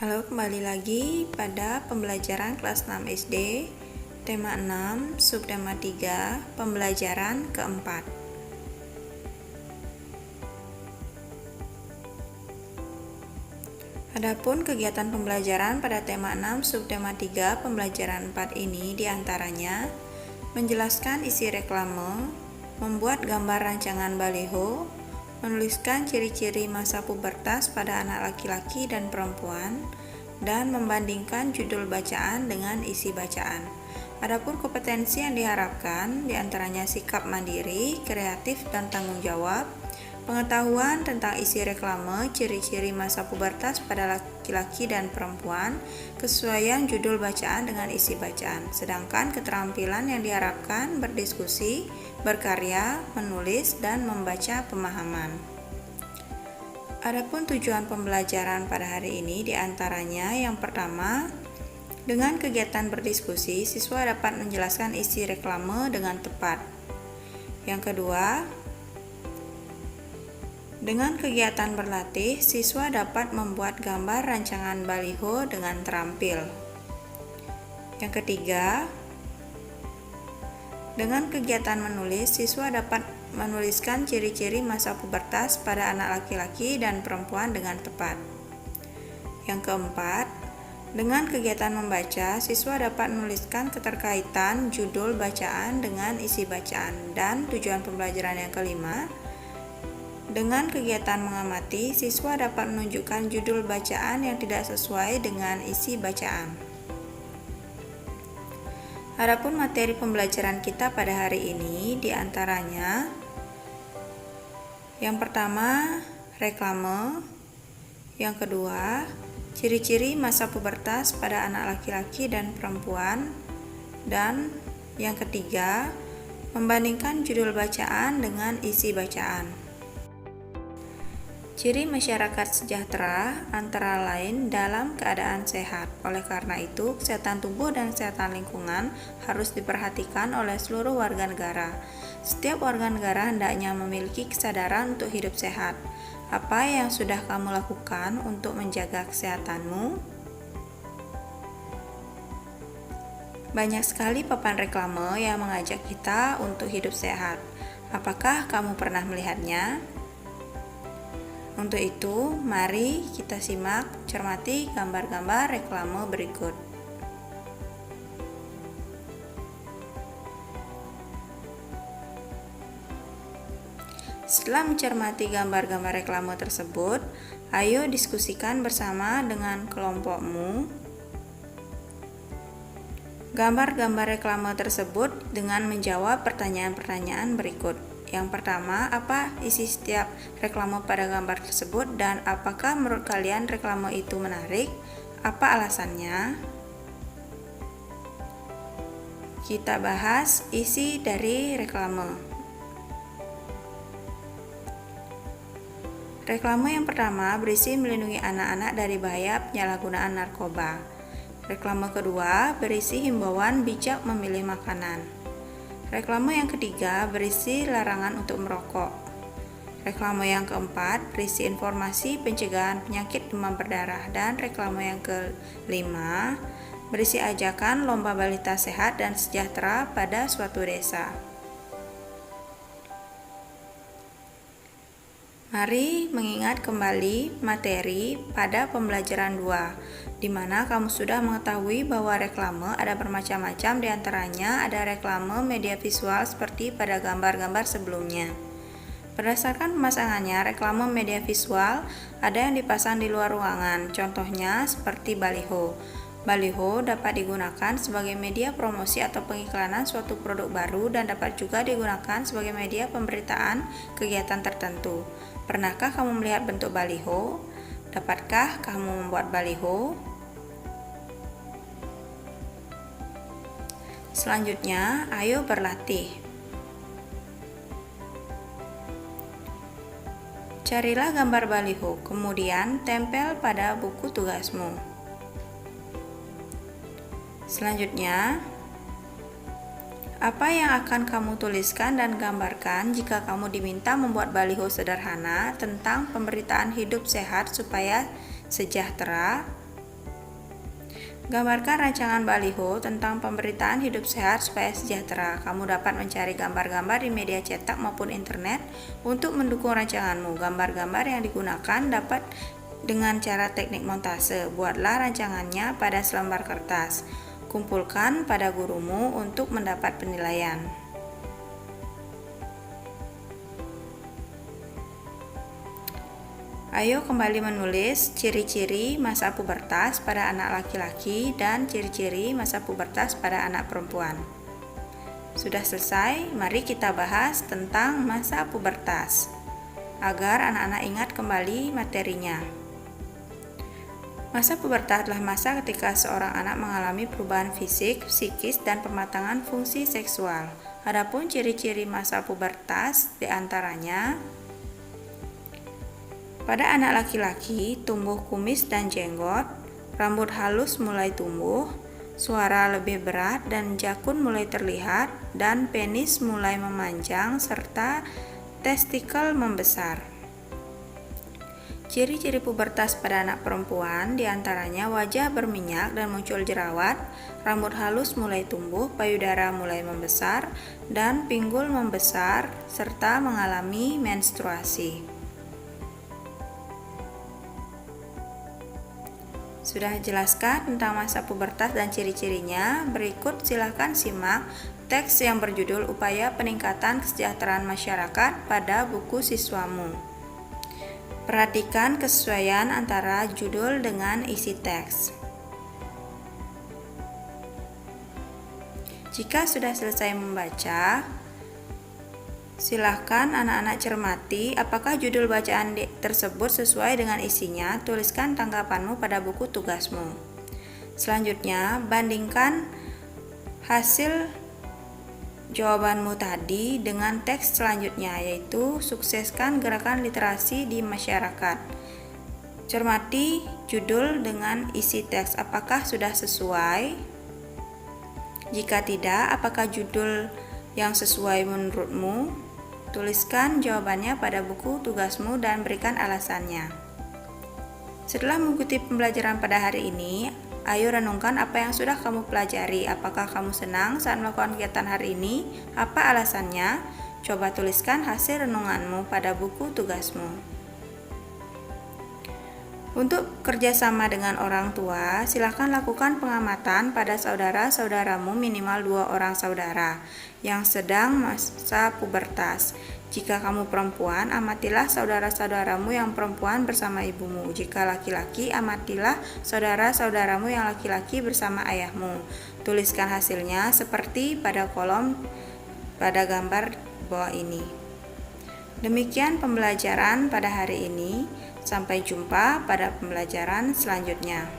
Halo, kembali lagi pada pembelajaran kelas 6 SD, tema 6, subtema 3, pembelajaran keempat. Adapun kegiatan pembelajaran pada tema 6, subtema 3, pembelajaran 4 ini diantaranya menjelaskan isi reklame, membuat gambar rancangan baliho, menuliskan ciri-ciri masa pubertas pada anak laki-laki dan perempuan, dan membandingkan judul bacaan dengan isi bacaan. Adapun kompetensi yang diharapkan diantaranya sikap mandiri, kreatif, dan tanggung jawab, pengetahuan tentang isi reklame, ciri-ciri masa pubertas pada laki-laki dan perempuan, kesesuaian judul bacaan dengan isi bacaan. Sedangkan keterampilan yang diharapkan berdiskusi, berkarya, menulis, dan membaca pemahaman. Adapun tujuan pembelajaran pada hari ini diantaranya yang pertama, dengan kegiatan berdiskusi, siswa dapat menjelaskan isi reklame dengan tepat. Yang kedua, dengan kegiatan berlatih, siswa dapat membuat gambar rancangan baliho dengan terampil. Yang ketiga, dengan kegiatan menulis, siswa dapat menuliskan ciri-ciri masa pubertas pada anak laki-laki dan perempuan dengan tepat. Yang keempat, dengan kegiatan membaca, siswa dapat menuliskan keterkaitan judul bacaan dengan isi bacaan. Dan tujuan pembelajaran yang kelima, dengan kegiatan mengamati, siswa dapat menunjukkan judul bacaan yang tidak sesuai dengan isi bacaan. Adapun materi pembelajaran kita pada hari ini diantaranya yang pertama, reklame. Yang kedua, ciri-ciri masa pubertas pada anak laki-laki dan perempuan. Dan yang ketiga, membandingkan judul bacaan dengan isi bacaan. Ciri masyarakat sejahtera antara lain dalam keadaan sehat. Oleh karena itu, kesehatan tubuh dan kesehatan lingkungan harus diperhatikan oleh seluruh warga negara. Setiap warga negara hendaknya memiliki kesadaran untuk hidup sehat. Apa yang sudah kamu lakukan untuk menjaga kesehatanmu? Banyak sekali papan reklame yang mengajak kita untuk hidup sehat. Apakah kamu pernah melihatnya? Untuk itu, mari kita simak, cermati gambar-gambar reklame berikut. Setelah mencermati gambar-gambar reklame tersebut, ayo diskusikan bersama dengan kelompokmu gambar-gambar reklame tersebut dengan menjawab pertanyaan-pertanyaan berikut. Yang pertama, apa isi setiap reklame pada gambar tersebut dan apakah menurut kalian reklame itu menarik? Apa alasannya? Kita bahas isi dari reklame. Reklame yang pertama berisi melindungi anak-anak dari bahaya penyalahgunaan narkoba. Reklame kedua berisi himbauan bijak memilih makanan. Reklame yang ketiga berisi larangan untuk merokok. Reklame yang keempat berisi informasi pencegahan penyakit demam berdarah. Dan reklame yang kelima berisi ajakan lomba balita sehat dan sejahtera pada suatu desa. Mari mengingat kembali materi pada pembelajaran 2, di mana kamu sudah mengetahui bahwa reklame ada bermacam-macam, diantaranya ada reklame media visual seperti pada gambar-gambar sebelumnya. Berdasarkan pemasangannya, reklame media visual ada yang dipasang di luar ruangan, contohnya seperti baliho. Baliho dapat digunakan sebagai media promosi atau pengiklanan suatu produk baru dan dapat juga digunakan sebagai media pemberitaan kegiatan tertentu. Pernahkah kamu melihat bentuk baliho? Dapatkah kamu membuat baliho? Selanjutnya, ayo berlatih. Carilah gambar baliho, kemudian tempel pada buku tugasmu. Selanjutnya, apa yang akan kamu tuliskan dan gambarkan jika kamu diminta membuat baliho sederhana tentang pemberitaan hidup sehat supaya sejahtera? Gambarkan rancangan baliho tentang pemberitaan hidup sehat supaya sejahtera. Kamu dapat mencari gambar-gambar di media cetak maupun internet untuk mendukung rancanganmu. Gambar-gambar yang digunakan dapat dengan cara teknik montase. Buatlah rancangannya pada selembar kertas. Kumpulkan pada gurumu untuk mendapat penilaian. Ayo kembali menulis ciri-ciri masa pubertas pada anak laki-laki dan ciri-ciri masa pubertas pada anak perempuan. Sudah selesai, mari kita bahas tentang masa pubertas agar anak-anak ingat kembali materinya. Masa pubertas adalah masa ketika seorang anak mengalami perubahan fisik, psikis, dan pematangan fungsi seksual. Adapun ciri-ciri masa pubertas diantaranya: pada anak laki-laki, tumbuh kumis dan jenggot, rambut halus mulai tumbuh, suara lebih berat dan jakun mulai terlihat, dan penis mulai memanjang serta testikel membesar. Ciri-ciri pubertas pada anak perempuan diantaranya wajah berminyak dan muncul jerawat, rambut halus mulai tumbuh, payudara mulai membesar, dan pinggul membesar, serta mengalami menstruasi. Sudah jelaskan tentang masa pubertas dan ciri-cirinya? Berikut silakan simak teks yang berjudul Upaya Peningkatan Kesejahteraan Masyarakat pada buku siswamu. Perhatikan kesesuaian antara judul dengan isi teks. Jika sudah selesai membaca, silahkan anak-anak cermati apakah judul bacaan tersebut sesuai dengan isinya. Tuliskan tanggapanmu pada buku tugasmu. Selanjutnya, bandingkan hasil jawabanmu tadi dengan teks selanjutnya, yaitu sukseskan gerakan literasi di masyarakat. Cermati judul dengan isi teks, apakah sudah sesuai? Jika tidak, apakah judul yang sesuai menurutmu? Tuliskan jawabannya pada buku tugasmu dan berikan alasannya. Setelah mengikuti pembelajaran pada hari ini, ayo renungkan apa yang sudah kamu pelajari. Apakah kamu senang saat melakukan kegiatan hari ini? Apa alasannya? Coba tuliskan hasil renunganmu pada buku tugasmu. Untuk kerjasama dengan orang tua, silakan lakukan pengamatan pada saudara-saudaramu minimal 2 orang saudara yang sedang masa pubertas. Jika kamu perempuan, amatilah saudara-saudaramu yang perempuan bersama ibumu. Jika laki-laki, amatilah saudara-saudaramu yang laki-laki bersama ayahmu. Tuliskan hasilnya seperti pada kolom pada gambar bawah ini. Demikian pembelajaran pada hari ini. Sampai jumpa pada pembelajaran selanjutnya.